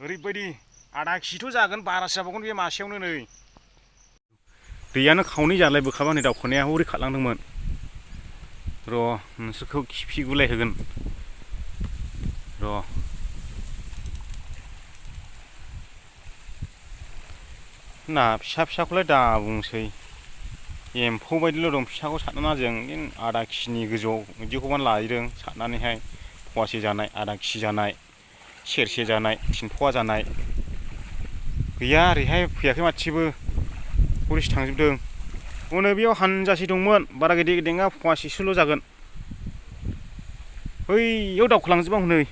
ओरैबायदि आधा किजिथ' जागोन बारासो जाबावगोन बे मासेयावनो नै दैयानो खावनै जालाय बोखाबा नै दावखोनाया हरै खारलांदोंमोन र' नोंसोरखौ खिफि गुलाय होगोन र' ना फिसा फिसाखौलाय दा बुंसै एम्फौ बायदिल' दं फिसाखौ सारना जों आधा किजिनि गोजौआव बिदिखौबानो लायदों सारनानैहाय फवासे जानाय आधा किजि जानाय सेरसे जानाय 3 पवा जानाय गैया ओरैहाय फैयाखै मासेबो हरैसो थांजोबदों हनै बेयाव हानजासे दंमोन बारा गेदेर गेदेर नङा फवासेसोल' जागोन बैयाव दावखोलांजोबबाय हनै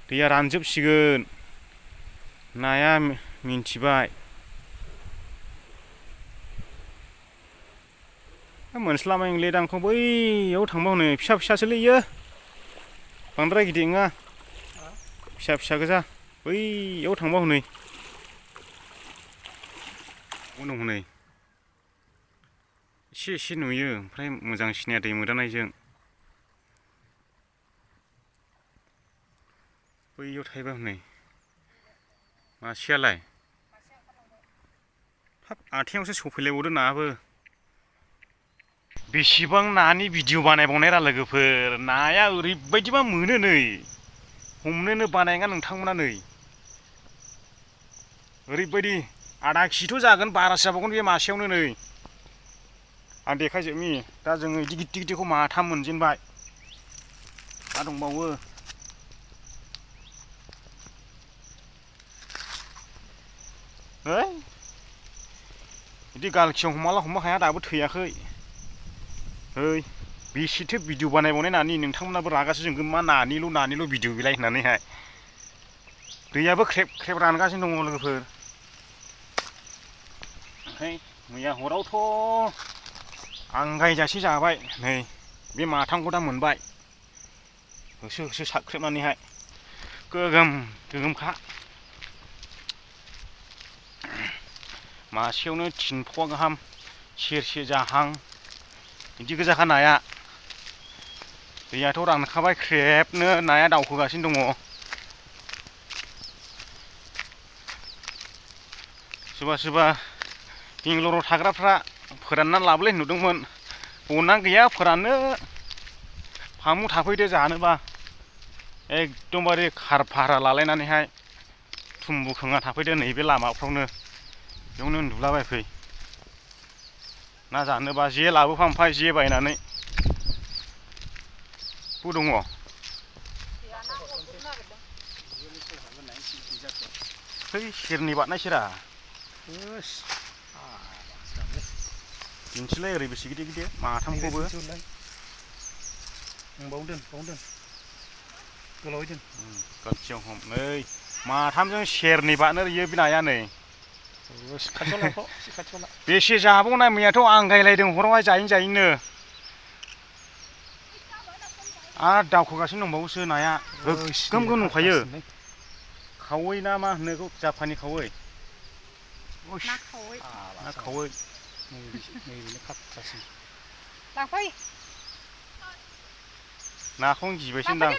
दैया रानजोबसिगोन नाया मिन्थिबाय मोनस्लाबनाय नंले दां आंखौ बैयाव थांबा हनै फिसा फिसासोलै इयो बांद्राय गिदिर नङा फिसा फिसा गोजा बैयाव थांबा हनै उनाव हनै एसे एसे नुयो ओमफ्राय मोजां सिनाया दै मोदानायजों बैयाव थाहैबा हनै मासेयालाय हाब आथिङावसो सौफैलायबावदो नायाबो बेसेबां नानि भिडिअ बानायबावनाय रा लोगोफोर नाया ओरैबायदिबा मोनो नै हमनोनो बानाय नङा नोंथांमोना नै ओरैबायदि आधा किजिथ' जागोन बारासो जाबावगोन बे मासेयावनो नै आं देखायजोबनि दा जोङो बिदि गिदिर गिदिरखौ माथाम मोनजेनबाय दा दंबावो है बिदि गालखियाव हमनो हाया दाबो थैयाखै है बेसेथो भिडिअ बानायबावनाय नानि नोंथांमोनाबो रागासो जोंगोन मा नानिल' भिडिअ बेलाय होननानैहाय दैयाबो ख्रेब ख्रेब रानगासिनो दङ लोगोफोर ओमफ्राय मैया हरावथ' आंगायजासे जाबाय नै बे माथामखौ दा मोनबाय होसो होसो साख्रेबनानैहाय गोगोमखा मासेयावनो 3 पवा गाहाम सेरसे जाहां बिदि गोजाखा नाया दैयाथ' रानखाबाय ख्रेबनो नाया दावखोगासिनो दङ सोरबा सोरबा बेंगालराव थाग्राफ्रा फोरानना लाबोलाय नुदोंमोन गना गैया फोराननो फामु थाफैदो जानोबा एकदमबारे खार भारा लालायनानैहाय थुम्बु खोंना थाफैदो नैबे लामाफ्रावनो बेयावनो उन्दुलाबायफै ना जानोबा जे लाबोफा ओमफ्राय जे बायनानै बो दङ है सेरनै बारनायसोरा दिन्थिलाय ओरै बेसे गिदिर गिदिर माथामखौबो गालखियाव हम नै माथामजों सेरनै बारनो इयो बे नाया नै बेसे जाबावनाय मैयाथ' आंगायलायदों हरावहाय जायैनो आरो दावखोगासिनो दंबावोसो नाया गोगोम नंखायो खावै ना मा होनो बेखौ जापानि खावै ना खावै नाखौनो गिबायसो दां